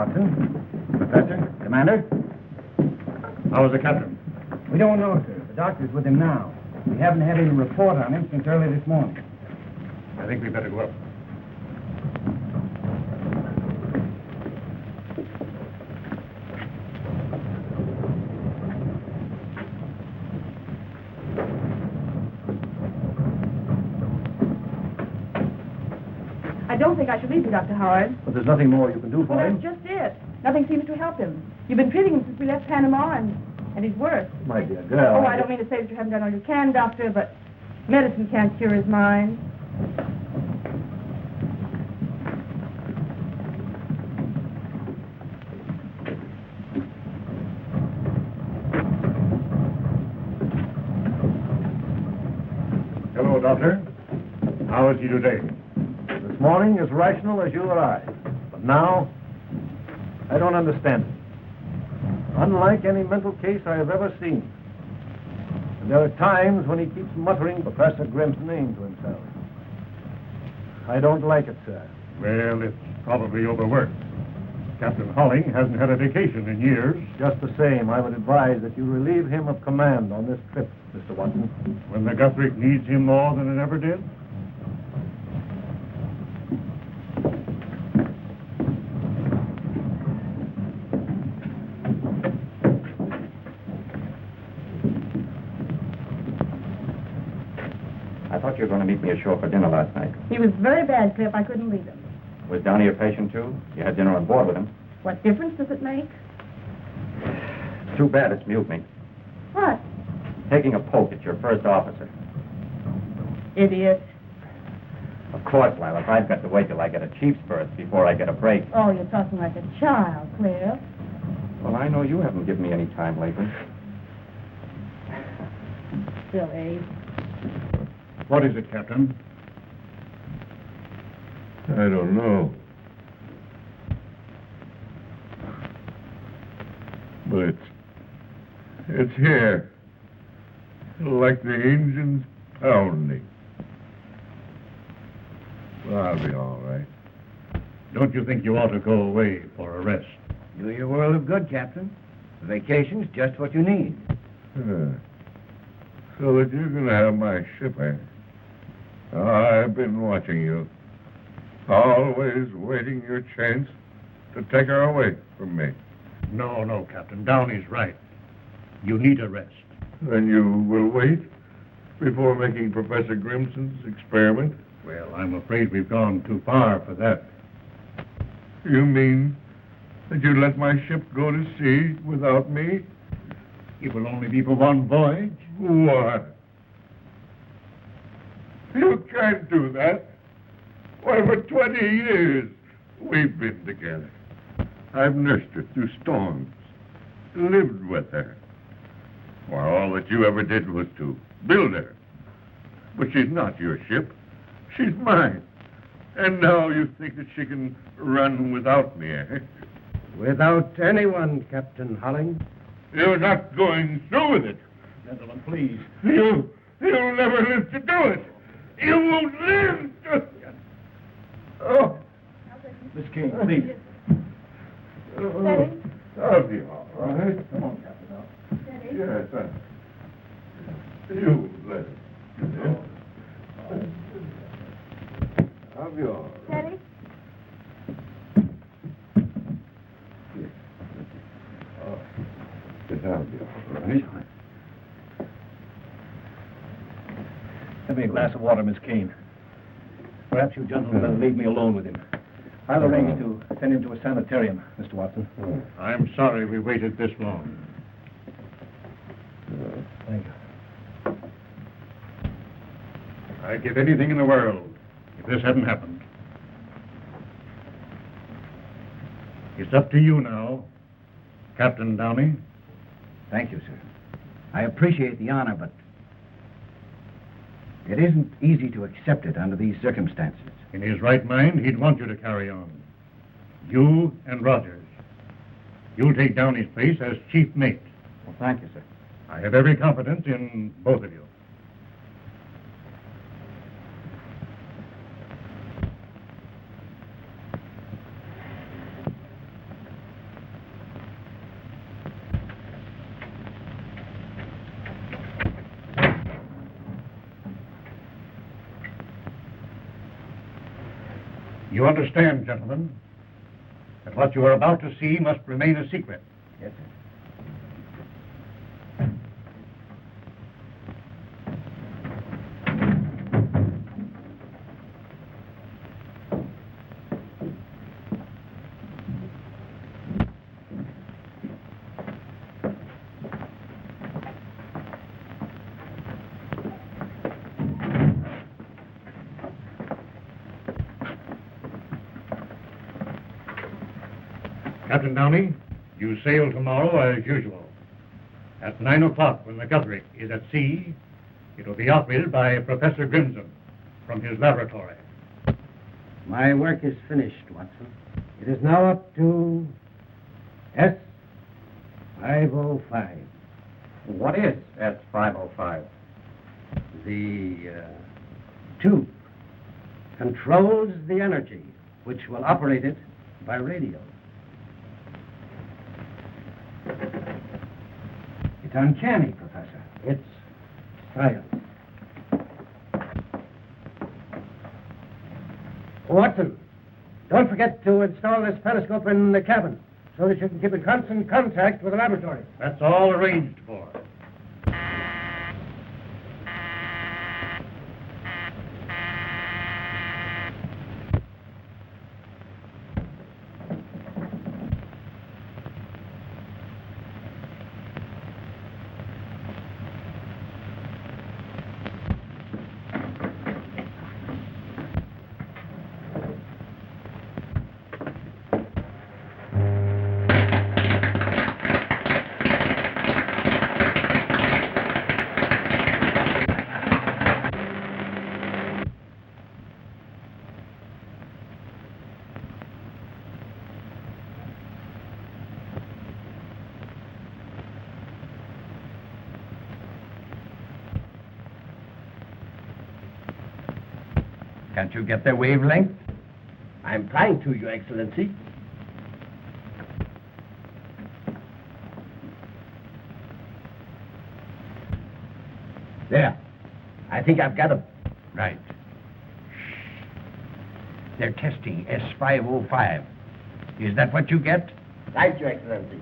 Watson. Professor, Commander. How is the captain? We don't know, sir. The doctor's with him now. We haven't had any report on him since early this morning. I think we'd better go up. I don't think I should leave you, Dr. Howard. But there's nothing more you can do for Well, him. that's just it. Nothing seems to help him. You've been treating him since we left Panama, and he's worse. My dear girl. Oh, I don't mean to say that you haven't done all you can, Doctor, but medicine can't cure his mind. Hello, Doctor. How is he today? This morning as rational as you or I. But now, I don't understand it. Unlike any mental case I have ever seen. And there are times when he keeps muttering Professor Grimm's name to himself. I don't like it, sir. Well, it's probably overworked. Captain Holling hasn't had a vacation in years. Just the same, I would advise that you relieve him of command on this trip, Mr. Watson. When the Guthrie needs him more than it ever did? I thought you were going to meet me ashore for dinner last night. He was very bad, Cliff. I couldn't leave him. Was Downey your patient, too? You had dinner on board with him. What difference does it make? It's too bad it's mutiny. What? Taking a poke at your first officer. Idiot. Of course, Lilac. I've got to wait till I get a chief's berth before I get a break. Oh, you're talking like a child, Cliff. Well, I know you haven't given me any time lately. Silly. What is it, Captain? I don't know. But it's here. Like the engines pounding. Well, I'll be all right. Don't you think you ought to go away for a rest? Do your world of good, Captain. The vacation's just what you need. So that you're going to have my ship, eh? I've been watching you. Always waiting your chance to take her away from me. No, Captain. Downey's right. You need a rest. Then you will wait before making Professor Grimson's experiment? Well, I'm afraid we've gone too far for that. You mean that you let my ship go to sea without me? It will only be for one voyage. What? You can't do that. Why, for 20 years we've been together. I've nursed her through storms, lived with her. Why, all that you ever did was to build her. But she's not your ship. She's mine. And now you think that she can run without me, eh? Without anyone, Captain Holling. You're not going through with it. Gentlemen, please. You'll never live to do it. You won't live to... Oh. Miss King, please. Steady. I'll be all right. Come on, Captain. Steady. Yes, you let it. I'll be all right. Steady. Yes, I'll be all right. Give me a glass of water, Miss Kane. Perhaps you gentlemen better leave me alone with him. I'll arrange to send him to a sanitarium, Mr. Watson. I'm sorry we waited this long. Thank you. I'd give anything in the world if this hadn't happened. It's up to you now, Captain Downey. Thank you, sir. I appreciate the honor, but it isn't easy to accept it under these circumstances. In his right mind, he'd want you to carry on. You and Rogers. You'll take Downey's place as chief mate. Well, thank you, sir. I have every confidence in both of you. You understand, gentlemen, that what you are about to see must remain a secret. Yes, sir. Captain Downey, you sail tomorrow as usual. At 9 o'clock, when the Guthrie is at sea, it will be operated by Professor Grimson from his laboratory. My work is finished, Watson. It is now up to S-505. What is S-505? The tube controls the energy which will operate it by radio. It's uncanny, Professor. It's science. Watson, don't forget to install this periscope in the cabin so that you can keep in constant contact with the laboratory. That's all arranged for. Can't you get their wavelength? I'm trying to, Your Excellency. There. I think I've got them. Right. They're testing S-505. Is that what you get? Right, Your Excellency.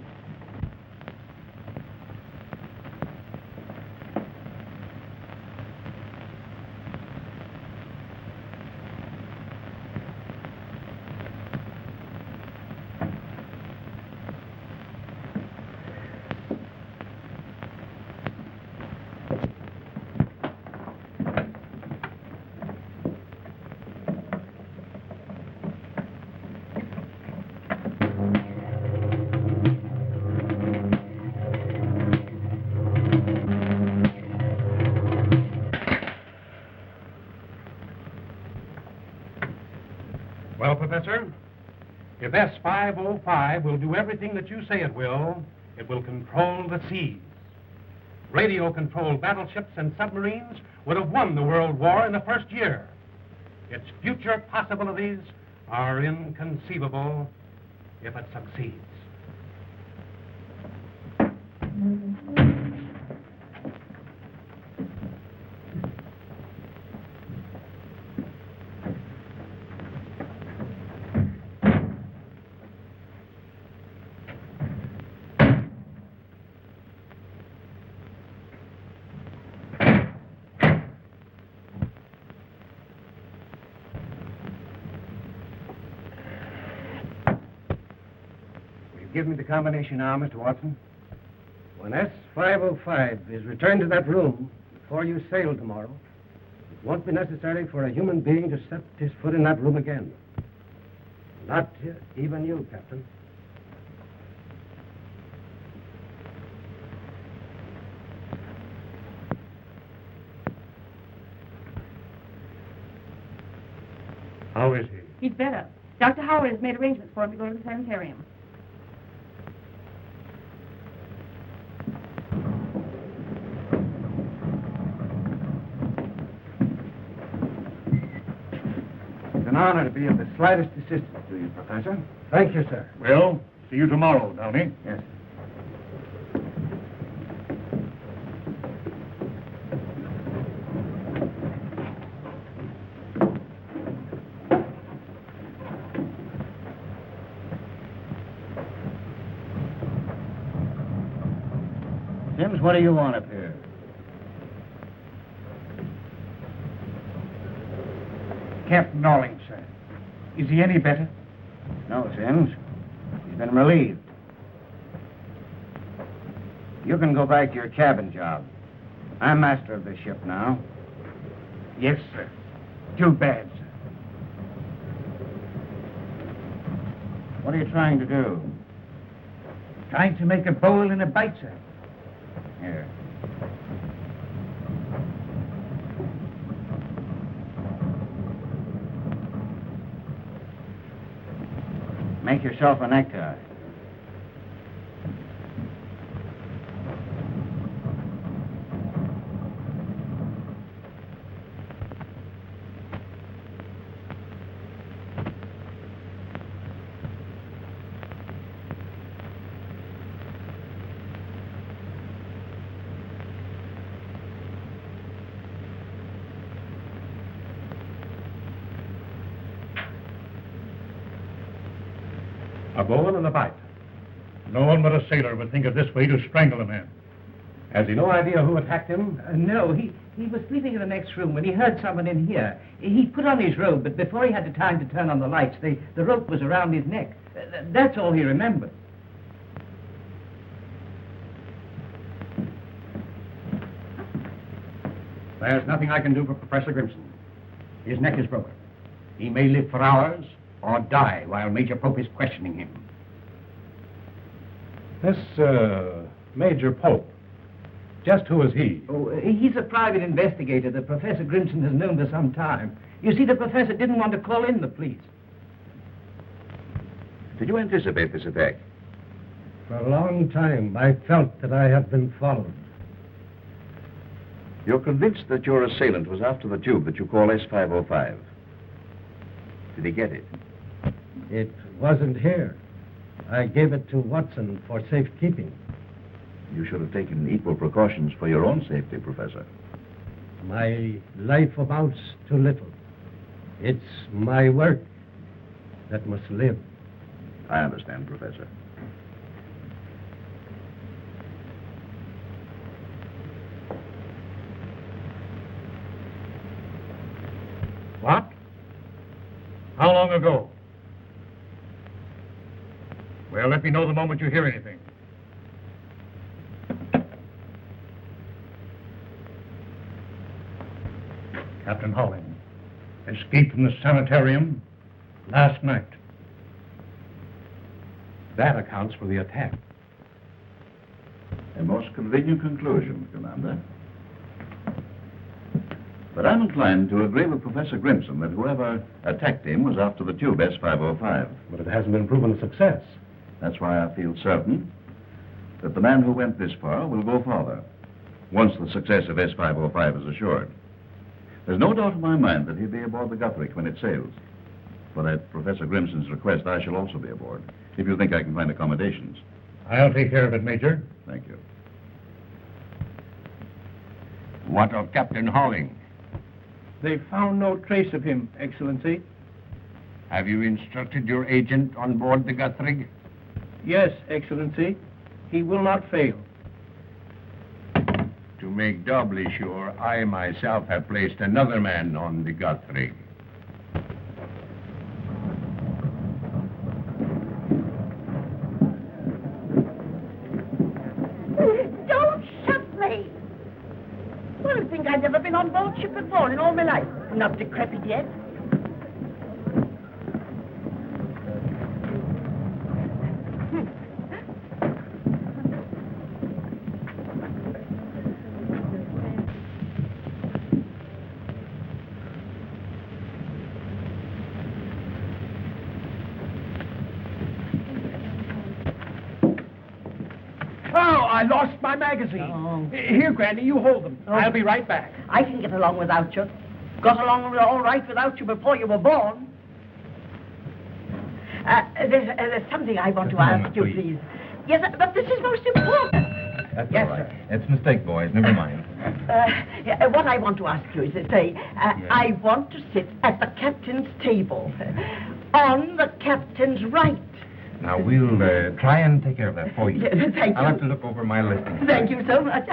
Well, Professor, if S-505 will do everything that you say it will control the seas. Radio-controlled battleships and submarines would have won the World War in the first year. Its future possibilities are inconceivable if it succeeds. Give me the combination now, Mr. Watson. When S-505 is returned to that room before you sail tomorrow, it won't be necessary for a human being to set his foot in that room again. Not even you, Captain. How is he? He's better. Dr. Howard has made arrangements for him to go to the sanitarium. It's an honor to be of the slightest assistance to you, Professor. Thank you, sir. Well, see you tomorrow, Downey. Yes. what do you want up here? Captain Norling, sir. Is he any better? No, Sims. He's been relieved. You can go back to your cabin job. I'm master of this ship now. Yes, sir. Too bad, sir. What are you trying to do? Trying to make a bowl and a bite, sir. Here. Make yourself a necktie. A bowl and a bite. No one but a sailor would think of this way to strangle a man. Has he no idea who attacked him? No, he was sleeping in the next room when he heard someone in here. He put on his robe, but before he had the time to turn on the lights, the rope was around his neck. That's all he remembered. There's nothing I can do for Professor Grimson. His neck is broken. He may live for hours or die while Major Pope is questioning him. This, Major Pope, just who is he? Oh, he's a private investigator that Professor Grimson has known for some time. You see, the professor didn't want to call in the police. Did you anticipate this attack? For a long time, I felt that I had been followed. You're convinced that your assailant was after the tube that you call S505. Did he get it? It wasn't here. I gave it to Watson for safekeeping. You should have taken equal precautions for your own safety, Professor. My life amounts to little. It's my work that must live. I understand, Professor. What? How long ago? Well, let me know the moment you hear anything. Captain Holling escaped from the sanitarium last night. That accounts for the attack. A most convenient conclusion, Commander. But I'm inclined to agree with Professor Grimson that whoever attacked him was after the tube S505. But it hasn't been proven a success. That's why I feel certain that the man who went this far will go farther, once the success of S505 is assured. There's no doubt in my mind that he'll be aboard the Guthrie when it sails. But at Professor Grimson's request, I shall also be aboard, if you think I can find accommodations. I'll take care of it, Major. Thank you. What of Captain Holling? They found no trace of him, Excellency. Have you instructed your agent on board the Guthrie? Yes, Excellency. He will not fail. To make doubly sure, I myself have placed another man on the Guthrie. Don't shoot me! Well, I think I've never been on board ship before in all my life. Not decrepit yet. I lost my magazine. Here, Granny, you hold them. I'll be right back. I can get along without you. Got along all right without you before you were born. There's something I want to ask you, please. Yes, but this is most important. That's Yes, all right. sir. It's a mistake, boys. Never mind. What I want to ask you is to say, I want to sit at the captain's table. On the captain's right. Now, we'll try and take care of that for you. Thank I'll you. have to look over my listing. Thank you so much.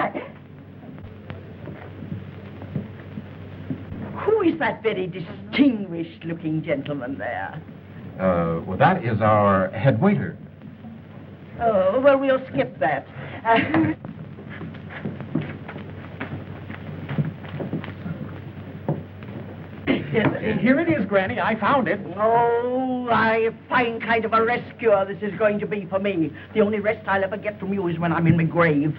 Who is that very distinguished-looking gentleman there? Well, that is our head waiter. Oh, well, we'll skip that. Here it is, Granny. I found it. Oh, a fine kind of a rescuer this is going to be for me. The only rest I'll ever get from you is when I'm in my grave.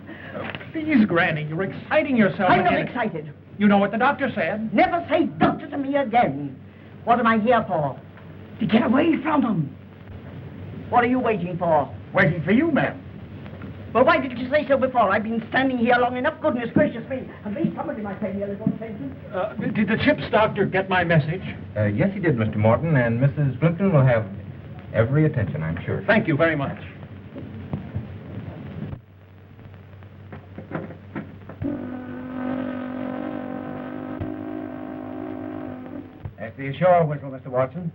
Please, Granny, you're exciting yourself. I'm not again. excited. You know what the doctor said. Never say doctor to me again. What am I here for? To get away from them. What are you waiting for? Waiting for you, ma'am. Well, why didn't you say so before? I've been standing here long enough. Goodness gracious me. At least somebody might pay me a little attention. Did the CHIPS doctor get my message? Yes, he did, Mr. Morton, and Mrs. Plimpton will have every attention, I'm sure. Thank you very much. That's the ashore whistle, Mr. Watson.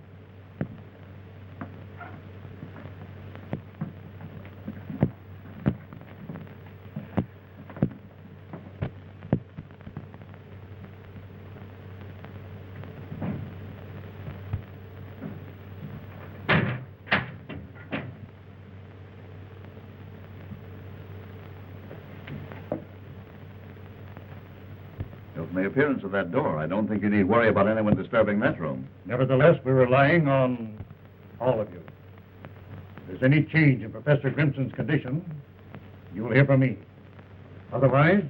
From the appearance of that door, I don't think you need worry about anyone disturbing that room. Nevertheless, we're relying on all of you. If there's any change in Professor Grimson's condition, you'll hear from me. Otherwise,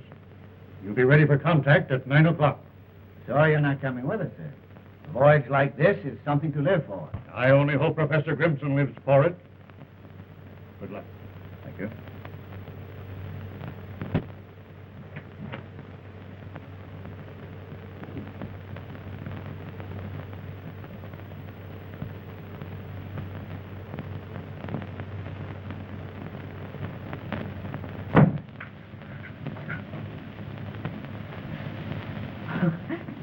you'll be ready for contact at 9 o'clock. Sorry you're not coming with us, sir. A voyage like this is something to live for. I only hope Professor Grimson lives for it. Good luck. Thank you.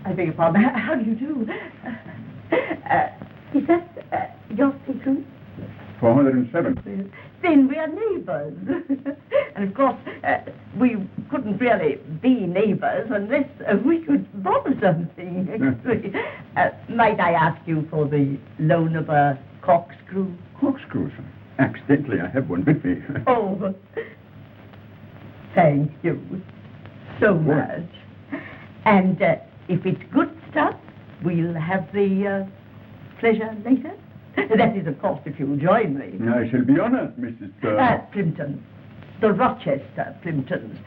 I beg your pardon. How do you do? Is that your secret? 407. Then we are neighbors. And of course, we couldn't really be neighbors unless we could borrow something. Might I ask you for the loan of a corkscrew? Corkscrews. Accidentally, I have one with me. Oh, thank you so much. And if it's good stuff, we'll have the pleasure later. That is, of course, if you'll join me. I shall be honored, Mrs. Plimpton. The Rochester Plimptons.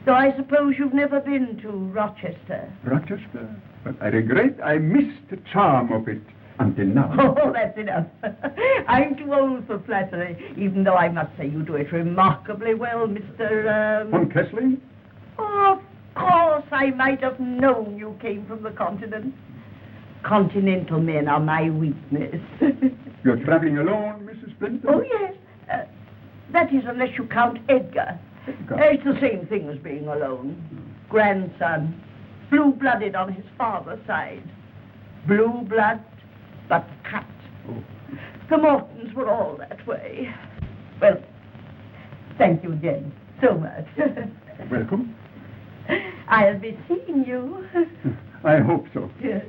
So I suppose you've never been to Rochester. Rochester. But I regret I missed the charm of it until now. Oh, that's enough. I'm too old for flattery, even though I must say you do it remarkably well, Mr. Von Kessling? Oh, of course, I might have known you came from the continent. Continental men are my weakness. You're traveling alone, Mrs. Plimpton? Oh, yes. That is, unless you count Edgar. It's the same thing as being alone. Grandson, blue-blooded on his father's side. Blue blood, but cut. Oh. The Mortons were all that way. Well, thank you again so much. Welcome. I'll be seeing you. I hope so. Yes.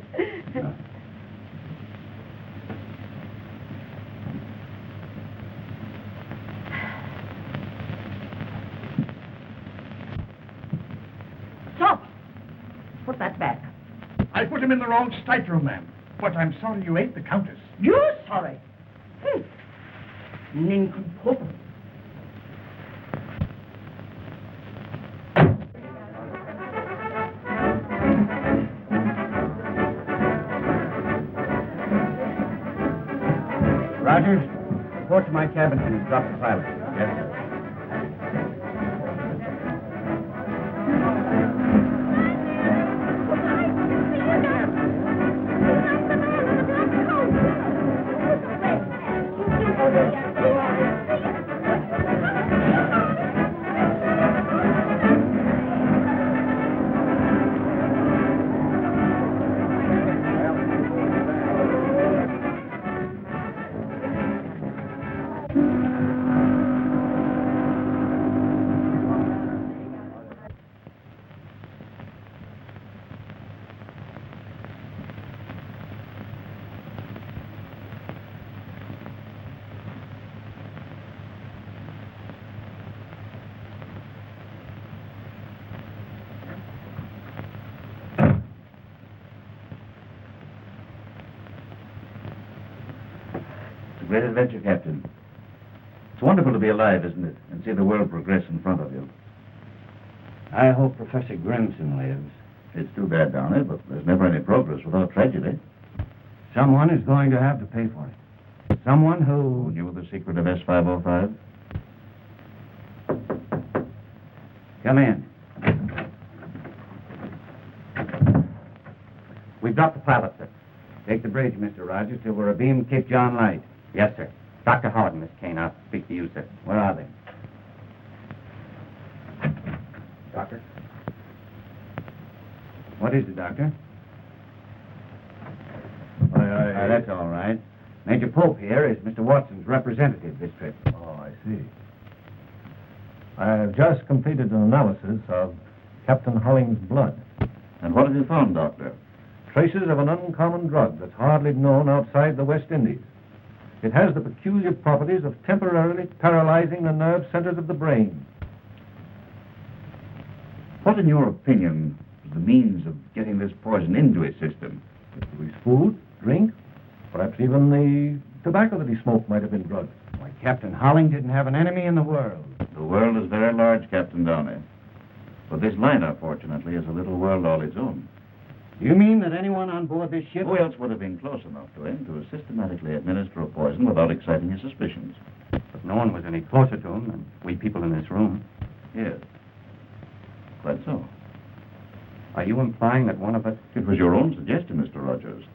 Stop! Put that back. I put him in the wrong stateroom, ma'am. But I'm sorry you ate the Countess. You're sorry. Nincompoop. Rogers, report to my cabin and drop the pilot. Yes, sir. a great adventure, Captain. It's wonderful to be alive, isn't it? And see the world progress in front of you. I hope Professor Grimson lives. It's too bad, Downey, but there's never any progress without tragedy. Someone is going to have to pay for it. Someone Who who... knew the secret of S505? Come in. We've dropped the pilot, sir. Take the bridge, Mr. Rogers, till we're abeam Cape John Light. Yes, sir. Dr. Howard and Miss Kane, I'll speak to you, sir. Where are they? Doctor? What is it, Doctor? That's all right. Major Pope here is Mr. Watson's representative this trip. Oh, I see. I have just completed an analysis of Captain Holling's blood. And what have you found, Doctor? Traces of an uncommon drug that's hardly known outside the West Indies. It has the peculiar properties of temporarily paralyzing the nerve centers of the brain. What, in your opinion, is the means of getting this poison into his system? His food, drink, perhaps even the tobacco that he smoked might have been drugged. Why, Captain Holling didn't have an enemy in the world. The world is very large, Captain Downey. But this liner, fortunately, is a little world all its own. You mean that anyone on board this ship... Who else would have been close enough to him to systematically administer a poison without exciting his suspicions? But no one was any closer to him than we people in this room. Yes. Quite so. Are you implying that one of us... It was your own suggestion, Mr. Rogers.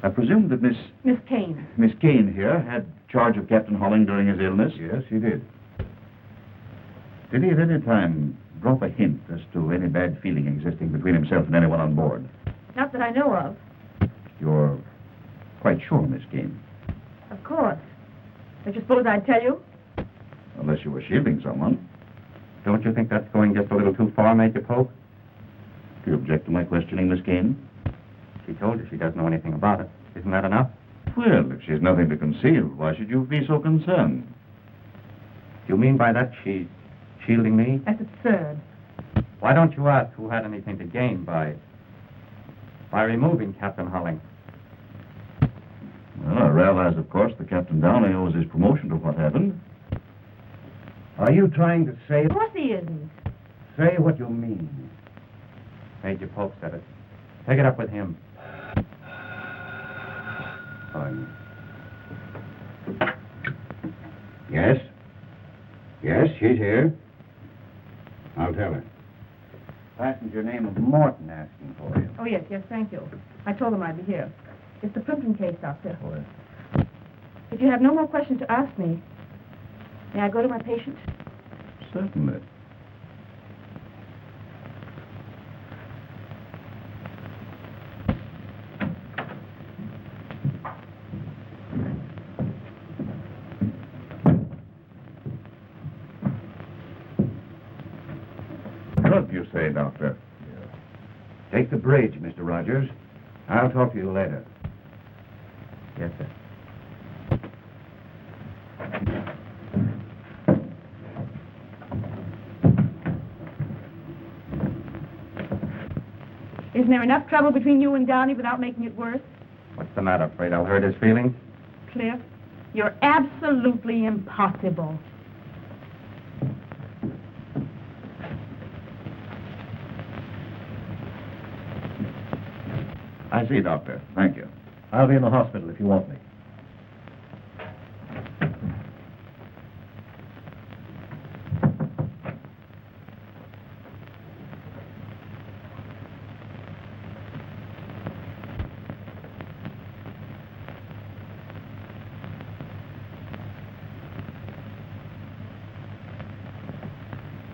I presume that Miss Kane here had charge of Captain Holling during his illness? Yes, he did. Did he at any time drop a hint as to any bad feeling existing between himself and anyone on board? Not that I know of. You're quite sure, Miss Kane? Of course. Don't you suppose I'd tell you? Unless you were shielding someone. Don't you think that's going just a little too far, Major Pope? Do you object to my questioning, Miss Kane? She told you she doesn't know anything about it. Isn't that enough? Well, if she's nothing to conceal, why should you be so concerned? Do you mean by that she's shielding me? That's absurd. Why don't you ask who had anything to gain by removing Captain Holling? Well, I realize, of course, that Captain Downey owes his promotion to what happened. Are you trying to say... Of course he isn't. Say what you mean. Major Pope said it. Take it up with him. Yes? Yes, she's here. I'll tell her. Passenger name of Morton asking for you. Oh, yes, thank you. I told him I'd be here. It's the Plimpton case, Doctor. If you have no more questions to ask me, may I go to my patient? Certainly. Drug, you say, Doctor? Take the bridge, Mr. Rogers. I'll talk to you later. Yes, sir. Isn't there enough trouble between you and Downey without making it worse? What's the matter? Afraid I'll hurt his feelings? Cliff, you're absolutely impossible. I see, Doctor. Thank you. I'll be in the hospital if you want me.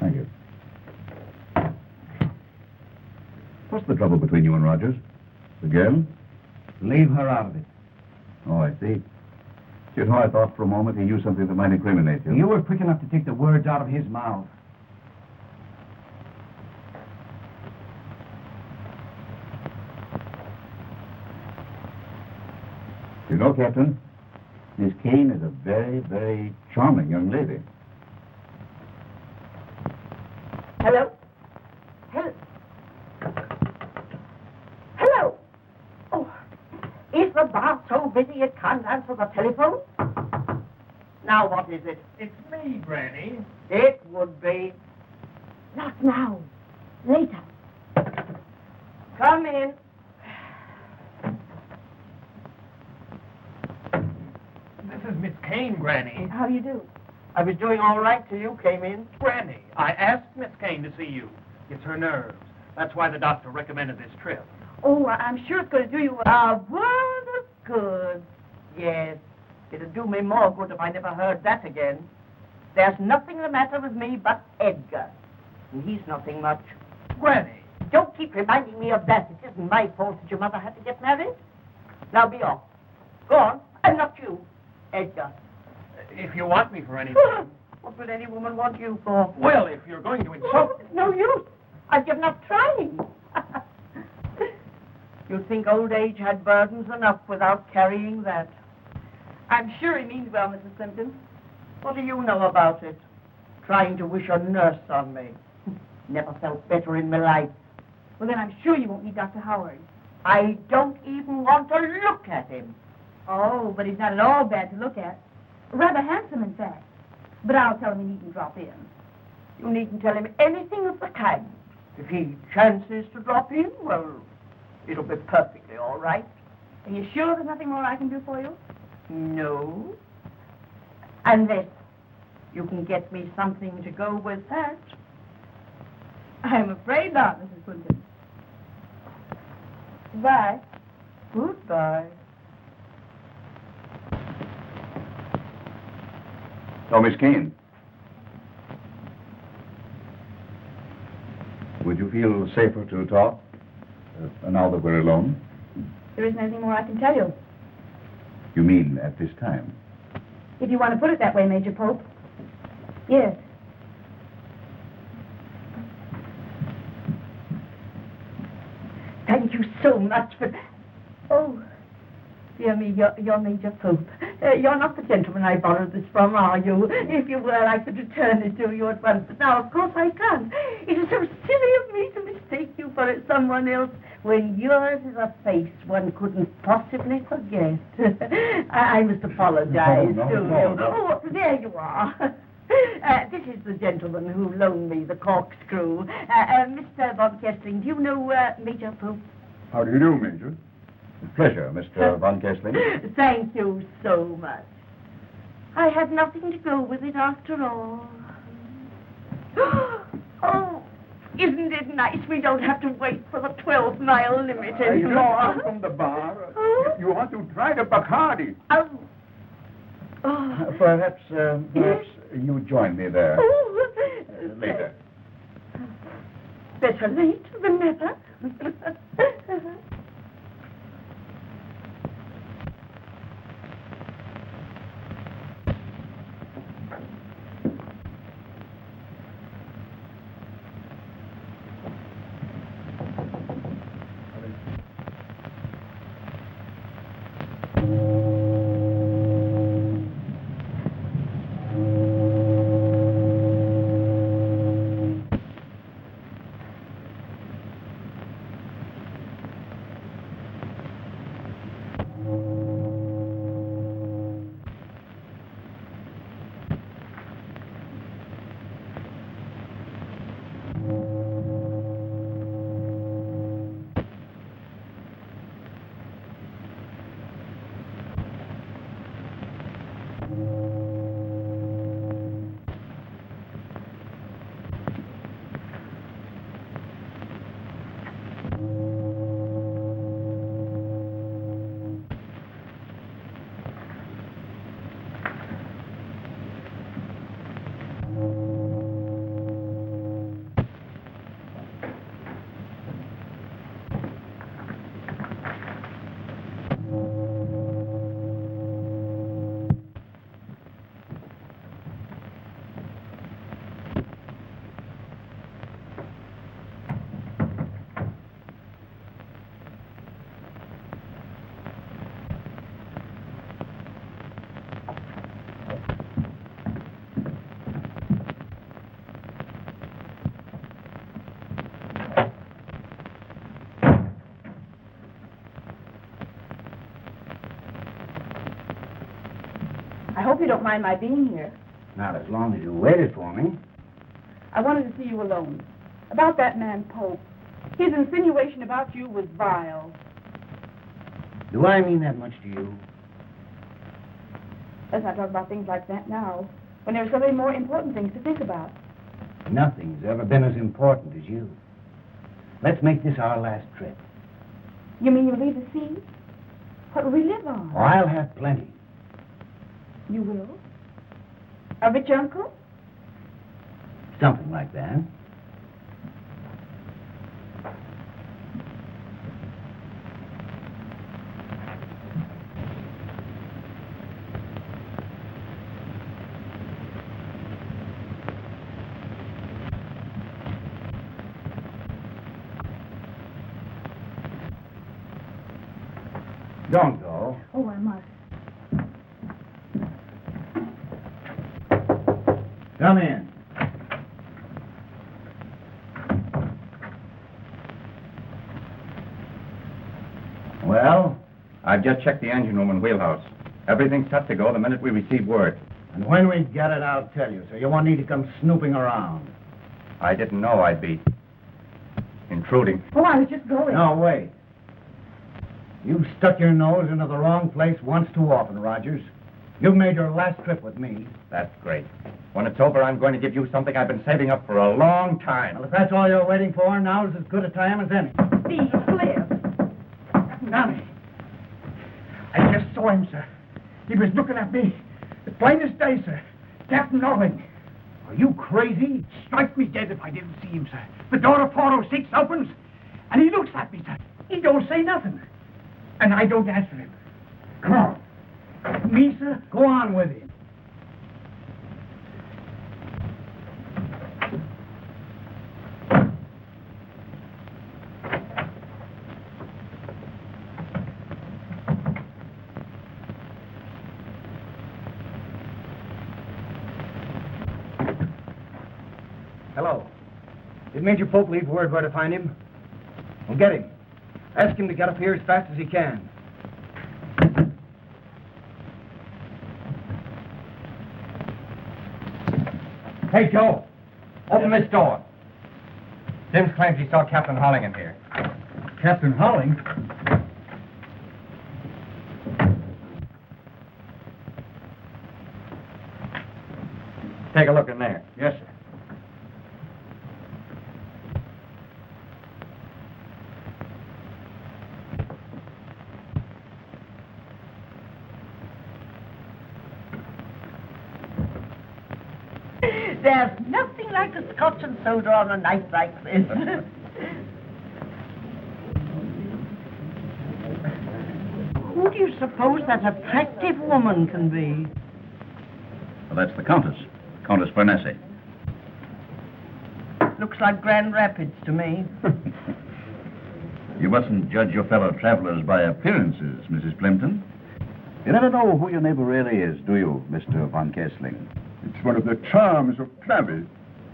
Thank you. What's the trouble between you and Rogers? The girl? Leave her out of it. Oh, I see. You know, I thought for a moment he knew something that might incriminate you. You were quick enough to take the words out of his mouth. You know, Captain, Miss Kane is a very, very charming young lady. Hello? Hello? Oh, Is the bar so busy it can't answer the telephone? Now what is it? It's me, Granny. It would be. Not now. Later. Come in. This is Miss Kane, Granny. How do you do? I was doing all right till you came in. Granny, I asked Miss Kane to see you. It's her nerves. That's why the doctor recommended this trip. Oh, I'm sure it's going to do you well. A world of good. Yes. It'd do me more good if I never heard that again. There's nothing the matter with me but Edgar. And he's nothing much. Granny. Don't keep reminding me of that. It isn't my fault that your mother had to get married. Now be off. Go on. And not you, Edgar. If you want me for anything. What would any woman want you for? Well, if you're going to insult... It's no use. I've given up trying. You'd think old age had burdens enough without carrying that. I'm sure he means well, Mrs. Plimpton. What do you know about it? Trying to wish a nurse on me. Never felt better in my life. Well, then I'm sure you won't need Dr. Howard. I don't even want to look at him. Oh, but he's not at all bad to look at. Rather handsome, in fact. But I'll tell him he needn't drop in. You needn't tell him anything of the kind. If he chances to drop in, well, it'll be perfectly all right. Are you sure there's nothing more I can do for you? No. Unless you can get me something to go with that. I'm afraid not, Mrs. Plimpton. Goodbye. Goodbye. Oh, Miss Kane. Would you feel safer to talk now that we're alone? There isn't anything more I can tell you. You mean at this time? If you want to put it that way, Major Pope. Yes. Thank you so much for... Oh, dear me, you're Major Pope. You're not the gentleman I borrowed this from, are you? If you were, I could return it to you at once. But now, of course, I can't. It is so silly of me to mistake you for someone else when yours is a face one couldn't possibly forget. I must apologize to you. Oh, there you are. This is the gentleman who loaned me the corkscrew. Mr. Von Kessling, do you know Major Pope? How do you do, Major? Pleasure, Mr. Von Kessling. Thank you so much. I had nothing to go with it after all. Oh, isn't it nice we don't have to wait for the 12-mile limit anymore? From the bar. Oh. You want to try the Bacardi. Oh. Oh. Perhaps you join me there later. Better late than never. I hope you don't mind my being here. Not as long as you waited for me. I wanted to see you alone. About that man, Pope. His insinuation about you was vile. Do I mean that much to you? Let's not talk about things like that now, when there are so many more important things to think about. Nothing's ever been as important as you. Let's make this our last trip. You mean you'll leave the sea? What will we live on? Oh, I'll have plenty. You will? A rich uncle? Something like that. Don't go. Oh, I must. Come in. Well? I've just checked the engine room and wheelhouse. Everything's set to go the minute we receive word. And when we get it, I'll tell you, so you won't need to come snooping around. I didn't know I'd be intruding. Oh, I was just going. No, wait. You've stuck your nose into the wrong place once too often, Rogers. You've made your last trip with me. That's great. When it's over, I'm going to give you something I've been saving up for a long time. Well, if that's all you're waiting for, now's as good a time as any. Steve, Cliff. Nami. I just saw him, sir. He was looking at me. The plain as day, sir. Captain Norling. Are you crazy? Strike me dead if I didn't see him, sir. The door of 406 opens, and he looks at me, sir. He don't say nothing. And I don't answer him. Come on. Me, sir? Go on with him. Hello. Did Major Pope leave word where to find him? Well, get him. Ask him to get up here as fast as he can. Hey, Joe, open this door. Sims claims he saw Captain Holling in here. Captain Holling? Take a look in there. Yes, sir. There's nothing like a scotch and soda on a night like this. Who do you suppose that attractive woman can be? Well, that's the Countess. Countess Bernesi. Looks like Grand Rapids to me. You mustn't judge your fellow travelers by appearances, Mrs. Plimpton. You never know who your neighbor really is, do you, Mr. von Kessling? It's one of the charms of travel,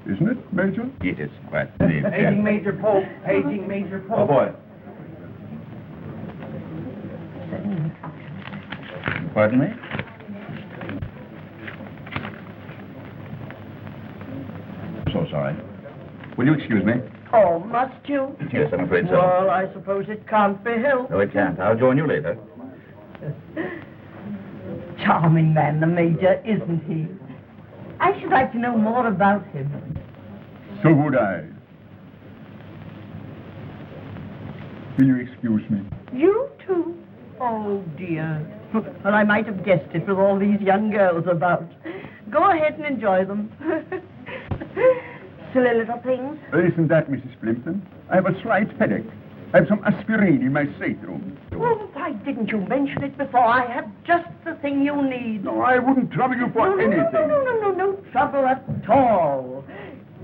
isn't it, Major? It is quite the... Paging Major Pope. Paging Major Pope. Oh, boy. Pardon me? So sorry. Will you excuse me? Oh, must you? Yes, I'm afraid so. Well, I suppose it can't be helped. No, it can't. I'll join you later. Charming man, the Major, isn't he? I should like to know more about him. So would I. Will you excuse me? You too? Oh, dear. Well, I might have guessed it with all these young girls about. Go ahead and enjoy them. Silly little things. Isn't that, Mrs. Plimpton? I have a slight headache. I have some aspirin in my stateroom. Well, why didn't you mention it before? I have just the thing you need. No, I wouldn't trouble you for anything. No trouble at all.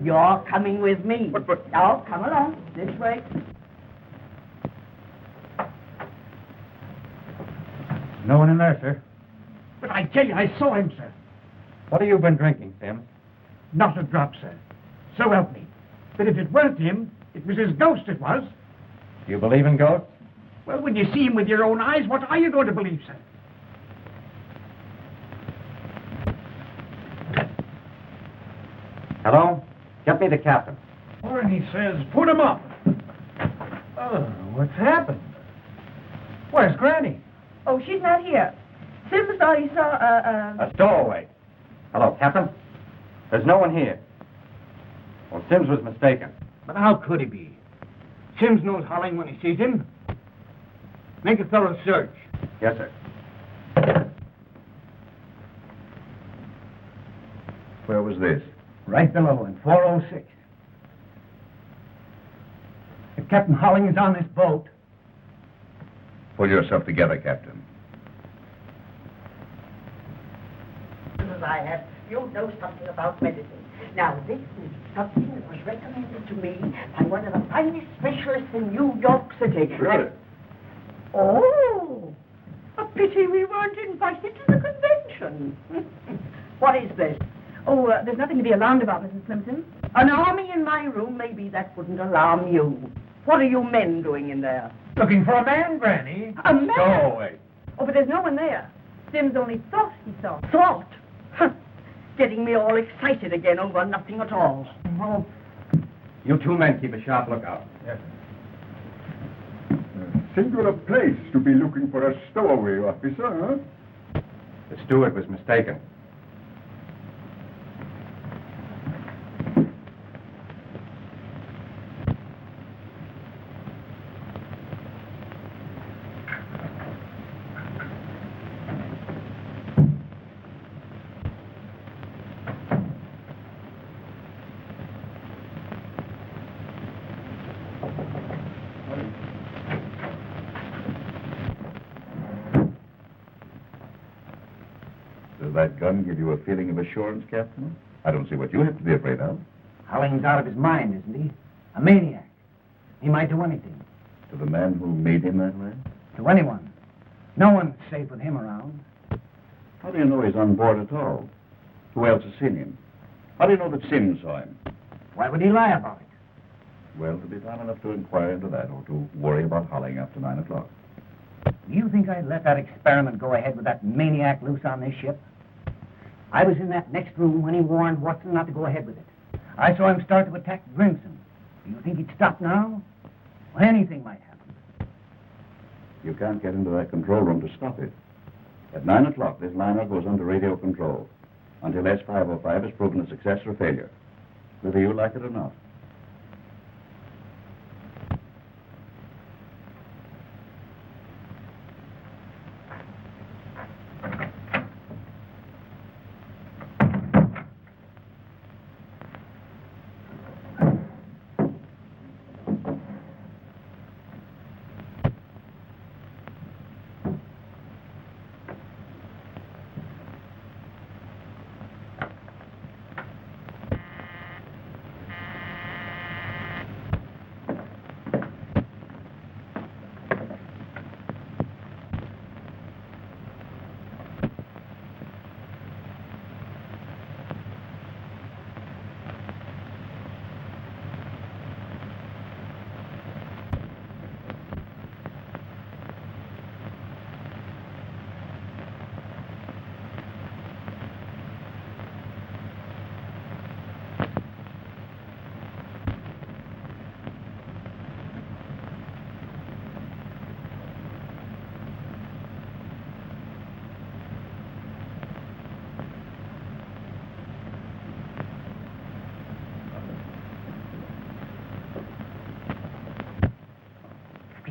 You're coming with me. But... Now, come along. This way. No one in there, sir. But I tell you, I saw him, sir. What have you been drinking, Sims? Not a drop, sir. So help me. But if it weren't him, it was his ghost it was. Do you believe in ghosts? Well, when you see him with your own eyes, what are you going to believe, sir? Hello? Get me the captain. Warren, he says, put him up. Oh, what's happened? Where's Granny? Oh, she's not here. Sims thought he saw A stowaway. Hello, Captain? There's no one here. Well, Sims was mistaken. But how could he be? Sims knows Holling when he sees him. Make a thorough search. Yes, sir. Where was this? Right below in 406. If Captain Holling is on this boat, Pull yourself together, Captain. As I have, you know something about medicine. Now, this is something that was recommended to me by one of the finest specialists in New York City. Really? Oh, a pity we weren't invited to the convention. What is this? Oh, there's nothing to be alarmed about, Mrs. Plimpton. An army in my room? Maybe that wouldn't alarm you. What are you men doing in there? Looking for a man, Granny. A man? Stowaway. Oh, but there's no one there. Sims only thought he saw. Thought? Huh. Getting me all excited again over nothing at all. oh, You two men keep a sharp lookout. Yes. Singular place to be looking for a stowaway officer, huh? The steward was mistaken. Does that gun give you a feeling of assurance, Captain? I don't see what you have to be afraid of. Holling's out of his mind, isn't he? A maniac. He might do anything. To the man who made him that way? To anyone. No one's safe with him around. How do you know he's on board at all? Who else has seen him? How do you know that Sims saw him? Why would he lie about it? Well, to be time enough to inquire into that, or to worry about Holling after 9 o'clock. Do you think I'd let that experiment go ahead with that maniac loose on this ship? I was in that next room when he warned Watson not to go ahead with it. I saw him start to attack Grimson. Do you think he'd stop now? Well, anything might happen. You can't get into that control room to stop it. At 9 o'clock, this liner goes under radio control until S505 is proven a success or failure, whether you like it or not.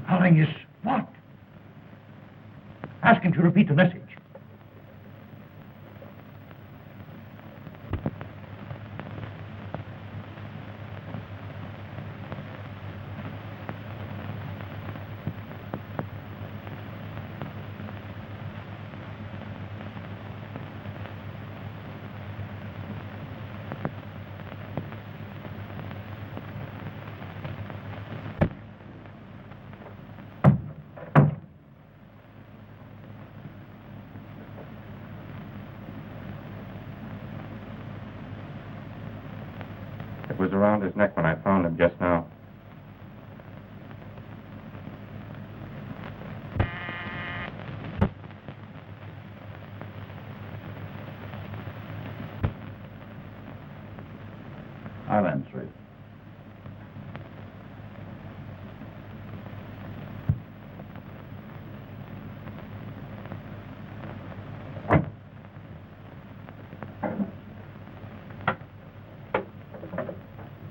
Holling is what? Ask him to repeat the message. It was around his neck when I found him just now. I'll answer it.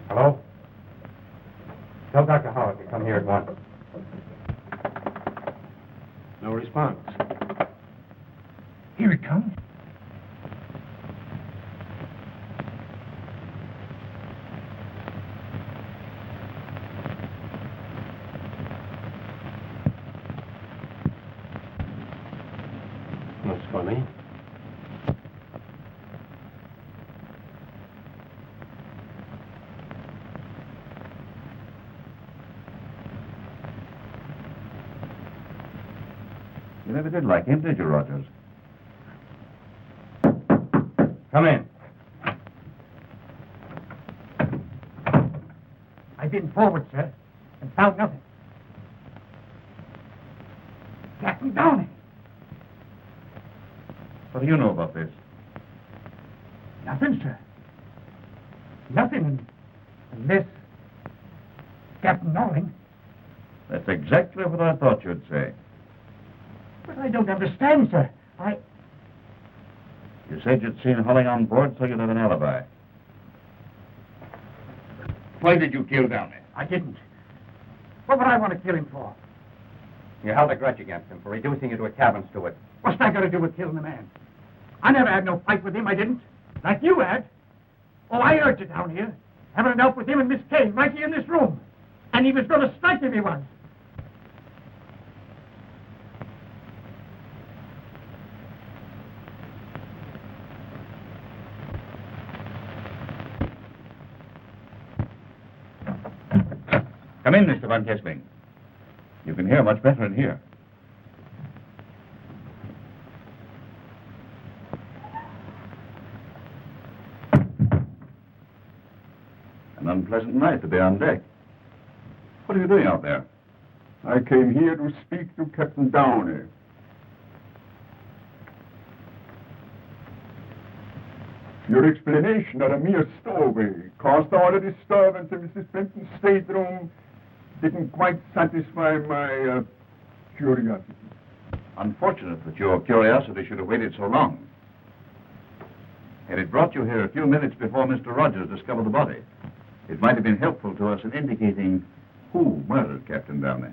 Hello? Tell Dr. Howard to come here at once. No response. Here it comes. That's funny. You never did like him, did you, Rogers? Come in. I've been forward, sir, and found nothing. Captain Downey. What do you know about this? Nothing, sir. Nothing unless Captain Norling. That's exactly what I thought you'd say. But I don't understand, sir. You said you'd seen Holling on board, so you'd have an alibi. Why did you kill Downey? I didn't. What would I want to kill him for? You held a grudge against him for reducing you to a cabin steward. What's that got to do with killing the man? I never had no fight with him, I didn't. Like you had. Oh, I heard you down here, having it out with him and Miss Kane right here in this room. And he was going to strike if he was. Come in, Mr. Von Kessling. You can hear much better in here. An unpleasant night to be on deck. What are you doing out there? I came here to speak to Captain Downey. Your explanation of a mere stowaway caused all the disturbance in Mrs. Fenton's stateroom didn't quite satisfy my curiosity. Unfortunate that your curiosity should have waited so long. Had it brought you here a few minutes before Mr. Rogers discovered the body, it might have been helpful to us in indicating who murdered Captain Downey.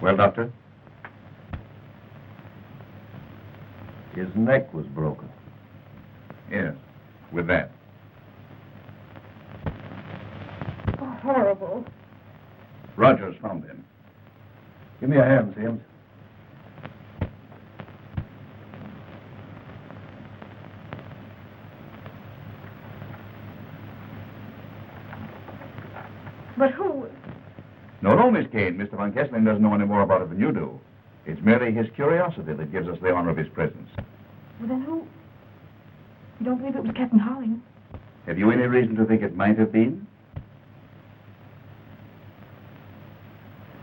Well, Doctor? His neck was broken. Yes, with that. Oh, horrible. Rogers found him. Give me a hand, Sims. But who? No, Miss Kane. Mr. Von Kessling doesn't know any more about it than you do. It's merely his curiosity that gives us the honor of his presence. Well, then who? You don't believe it was Captain Holling? Have you any reason to think it might have been?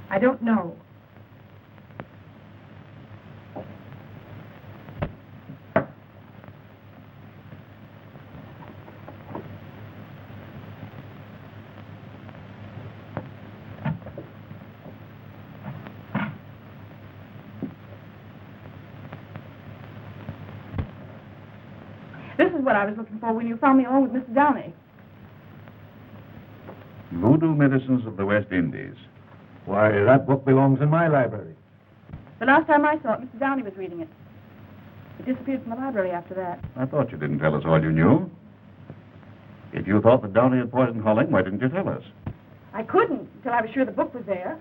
I don't know. This is what I was looking for when you found me alone with Mr. Downey. Voodoo Medicines of the West Indies. Why, that book belongs in my library. The last time I saw it, Mr. Downey was reading it. It disappeared from the library after that. I thought you didn't tell us all you knew. If you thought that Downey had poisoned Holling, why didn't you tell us? I couldn't until I was sure the book was there.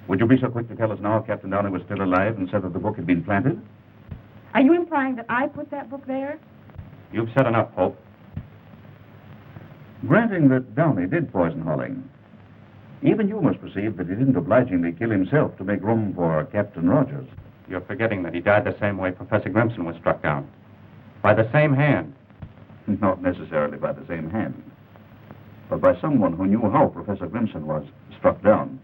Would you be so quick to tell us now if Captain Downey was still alive and said that the book had been planted? Are you implying that I put that book there? You've said enough, Pope. Granting that Downey did poison Holling, even you must perceive that he didn't obligingly kill himself to make room for Captain Rogers. You're forgetting that he died the same way Professor Grimson was struck down. By the same hand. Not necessarily by the same hand, but by someone who knew how Professor Grimson was struck down.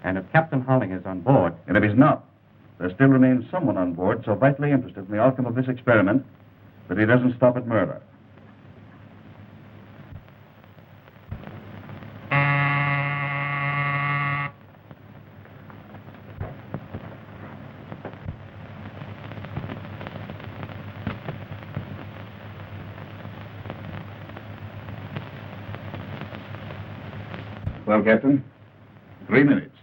And if Captain Holling is on board... And if he's not, there still remains someone on board so vitally interested in the outcome of this experiment that he doesn't stop at murder. Well, Captain, 3 minutes.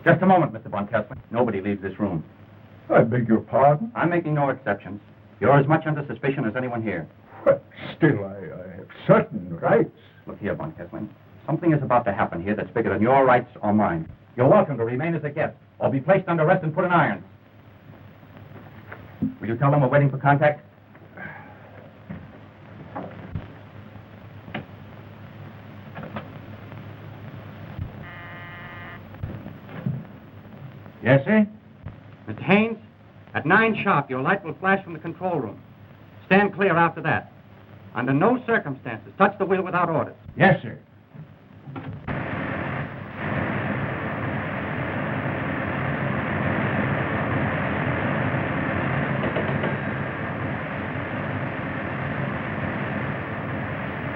Just a moment, Mr. Von Kessler. Nobody leaves this room. I beg your pardon? I'm making no exceptions. You're as much under suspicion as anyone here. But still, I have certain rights. Look here, Von Kessling. Something is about to happen here that's bigger than your rights or mine. You're welcome to remain as a guest, or be placed under arrest and put in irons. Will you tell them we're waiting for contact? Yes, sir? Mr. Haynes, at 9 sharp, your light will flash from the control room. Stand clear after that. Under no circumstances, touch the wheel without orders. Yes, sir.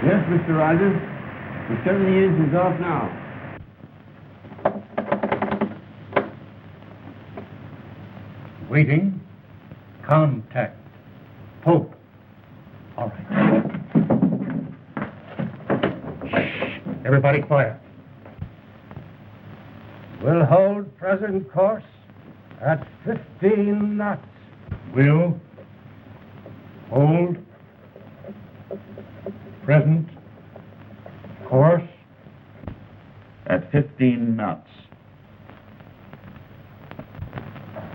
Yes, Mr. Rogers. The 70 engines off now. Waiting. Contact. Pope. All right. Shh. Everybody quiet. We'll hold present course at 15 knots. Will. Hold. Present. Course. At 15 knots.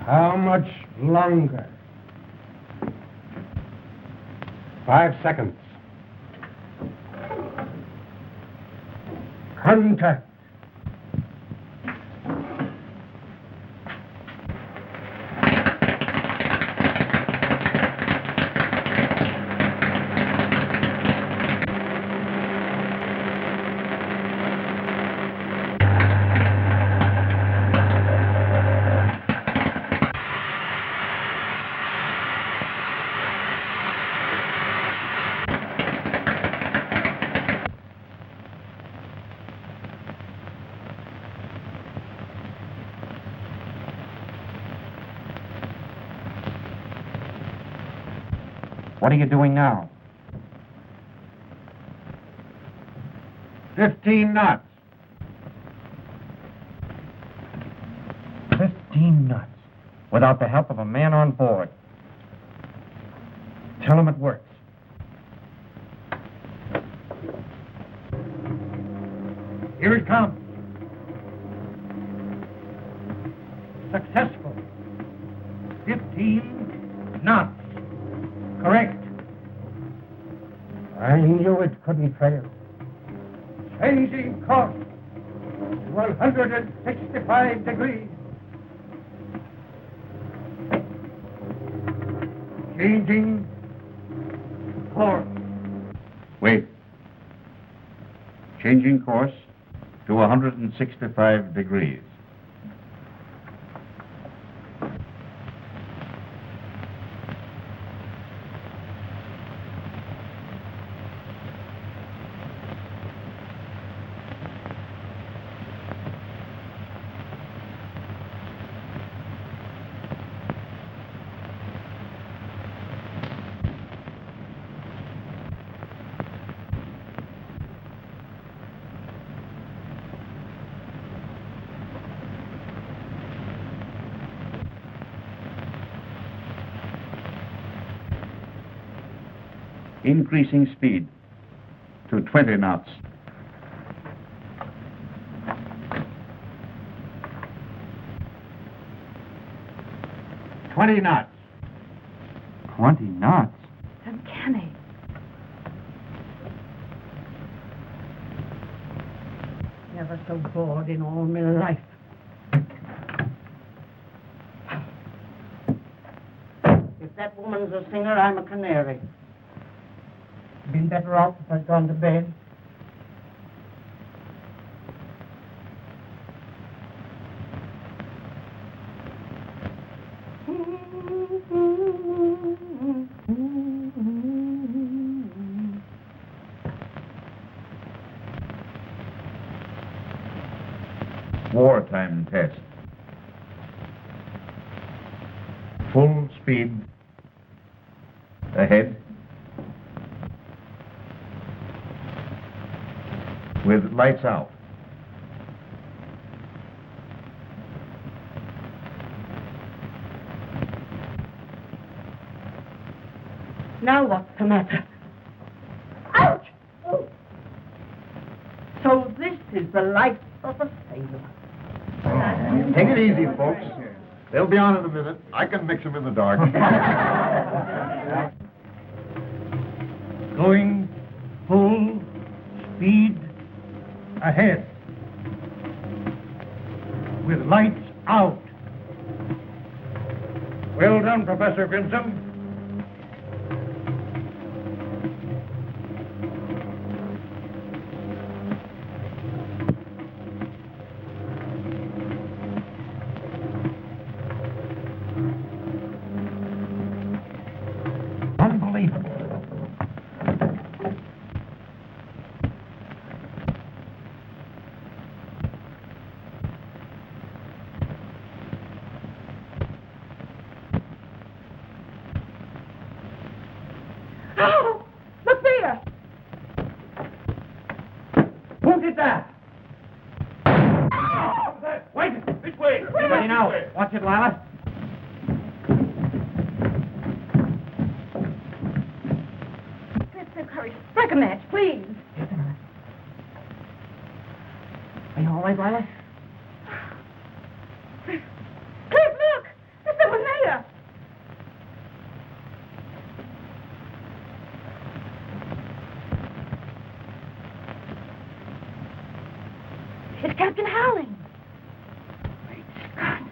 How much longer? 5 seconds. Contact. What are you doing now? 15 knots. 15 knots. Without the help of a man on board. Tell him it works. Here it comes. Successful. 15 knots. Correct. I knew it couldn't fail. Changing course. 165 degrees. Changing course. Wait. Changing course to 165 degrees. Increasing speed to 20 knots. $20 knots. 20 knots? Uncanny. Never so bored in all my life. that woman's a singer, I'm a canary. Been better off if I'd gone to bed. Wartime test. Full speed. Ahead. With lights out. Now what's the matter? Ouch! Oh. So this is the life of a sailor. Take it easy, folks. They'll be on in a minute. I can mix them in the dark. Going full speed ahead. With lights out. Well done, Professor Grinsom. Unbelievable. Oh, look there! Who did that? Wait! This way! Ready now. Watch it, Lila. Mr. Curry, strike a match, please. Just a minute. Are you all right, Lila? Cliff, look! There's someone there! It's Captain Howling. Great Scott.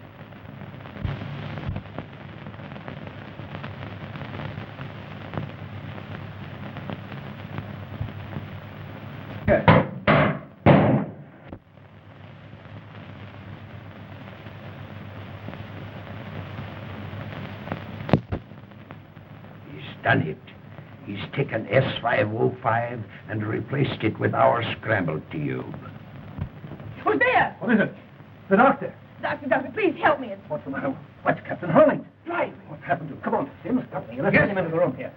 He's done it. He's taken S505 and replaced it with our scramble tube. Who's there? What is it? The doctor. Doctor, please help me. What's the matter? What's Captain Hurling? Drive. What's happened to him? Come on, Sims, help me. Let's get him into the room here.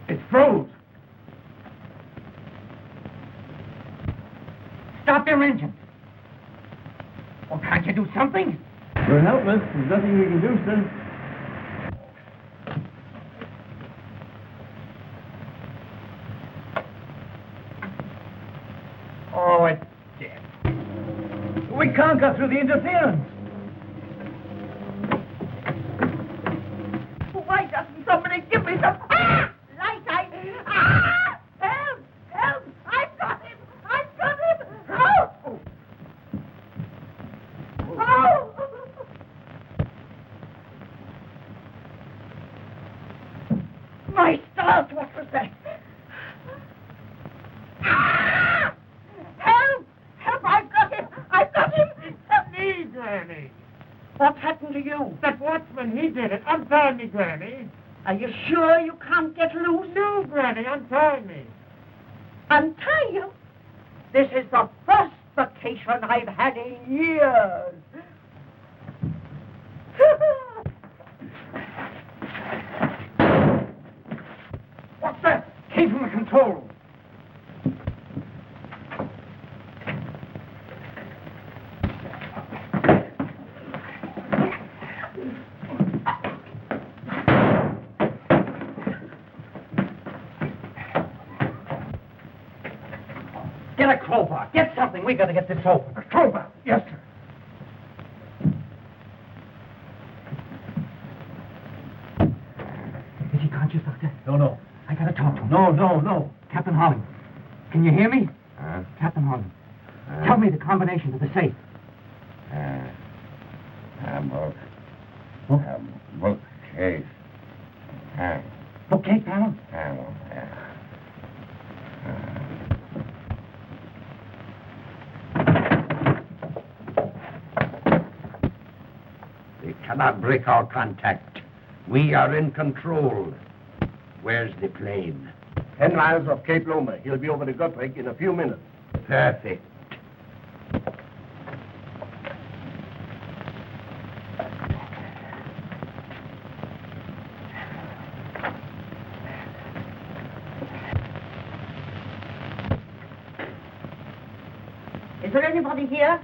It froze. Stop your engine. Well, can't you do something? We're helpless. There's nothing we can do, sir. Oh, it's dead. We can't go through the interference. Why doesn't somebody give me some light? Help! Help! I've got him! I've got him! Help! Oh! My stars, what was that? Help! Help! I've got him! I've got him! Help me, Granny! What happened to you? That watchman, he did it. Untie me, Granny. Are you sure you can't get loose? No, Granny, untie me. Untie you? This is the first vacation I've had in years. What's that? Came from the control room. Get a crowbar. Get something. We gotta get this open. A crowbar. Yes, sir. Is he conscious, Doctor? No. I gotta talk to him. No. Captain Holling. Can you hear me? Huh? Captain Horton, tell me the combination to the safe. Bookcase. Bookcase panel? They cannot break our contact. We are in control. Where's the plane? 10 miles off Cape Loma. He'll be over the Guthrie in a few minutes. Perfect. Is there anybody here?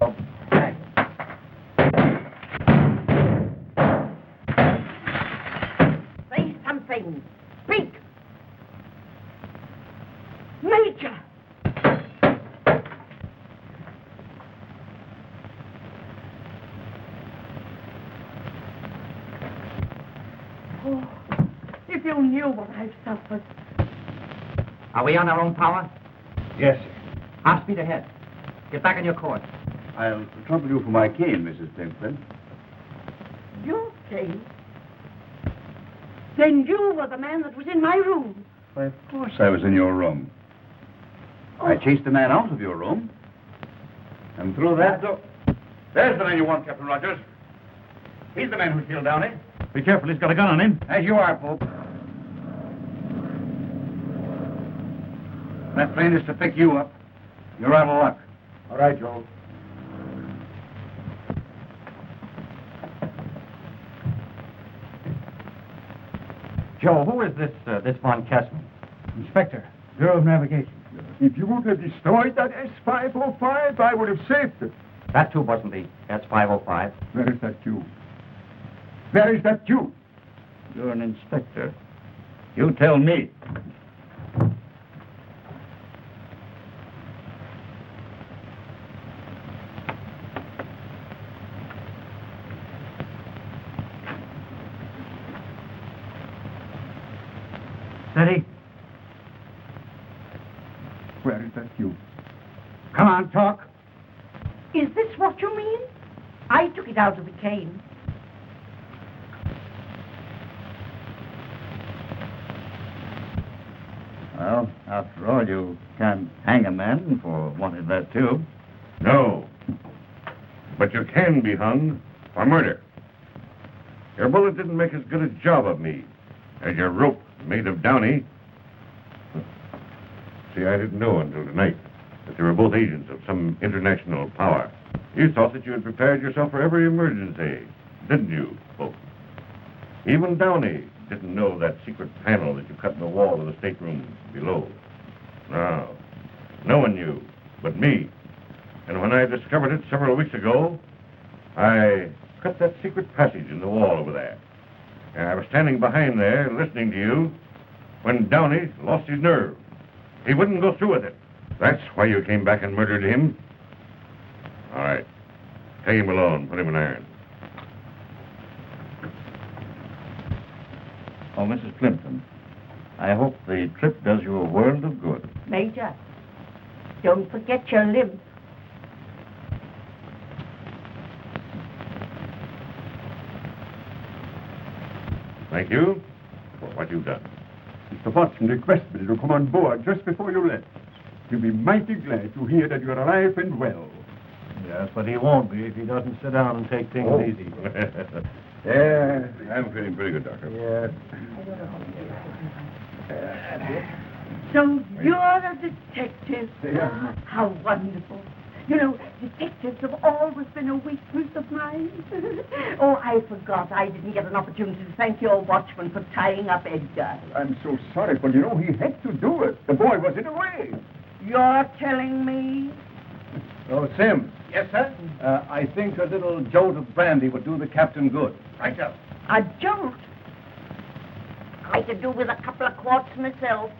Say something. Speak. Major. Oh, if you knew what I've suffered. Are we on our own power? Yes, sir. Half speed ahead. Get back on your course. I'll trouble you for my cane, Mrs. Pimpton. You came? Then you were the man that was in my room. Why, of course I was in your room. I chased the man out of your room. And through that door... There's the man you want, Captain Rogers. He's the man who killed Downey. Be careful, he's got a gun on him. As you are, Pope. That plane is to pick you up. You're out of luck. All right, Joe. Joe, who is this Von Kessman? Inspector, Bureau of Navigation. If you would have destroyed that S-505, I would have saved it. That tube wasn't the S-505. Where is that tube? Where is that tube? You're an inspector. You tell me. Steady. Where is that tube? Come on, talk. Is this what you mean? I took it out of the cane. Well, after all, you can't hang a man for wanting that tube. No. But you can be hung for murder. Your bullet didn't make as good a job of me as your rope made of Downey. See, I didn't know until tonight that they were both agents of some international power. You thought that you had prepared yourself for every emergency, didn't you, Pope? Even Downey didn't know that secret panel that you cut in the wall of the stateroom below. No, no one knew but me. And when I discovered it several weeks ago, I cut that secret passage in the wall over there. And I was standing behind there listening to you when Downey lost his nerve. He wouldn't go through with it. That's why you came back and murdered him. All right. Take him alone. Put him in irons. Oh, Mrs. Plimpton, I hope the trip does you a world of good. Major, don't forget your limp. Thank you for what you've done. Mr. Watson requested me to come on board just before you left. You'll be mighty glad to hear that you're alive and well. Yes, but he won't be if he doesn't sit down and take things easy. Yeah, I'm feeling pretty good, Doctor. Yes. So you're a detective. How wonderful. You know, detectives have always been a weakness of mine. Oh, I forgot. I didn't get an opportunity to thank your watchman for tying up Edgar. I'm so sorry, but you know, he had to do it. The boy was in a way. You're telling me? Oh, Sim. Yes, sir? I think a little jolt of brandy would do the captain good. Right, sir. A jolt? I could do with a couple of quarts myself.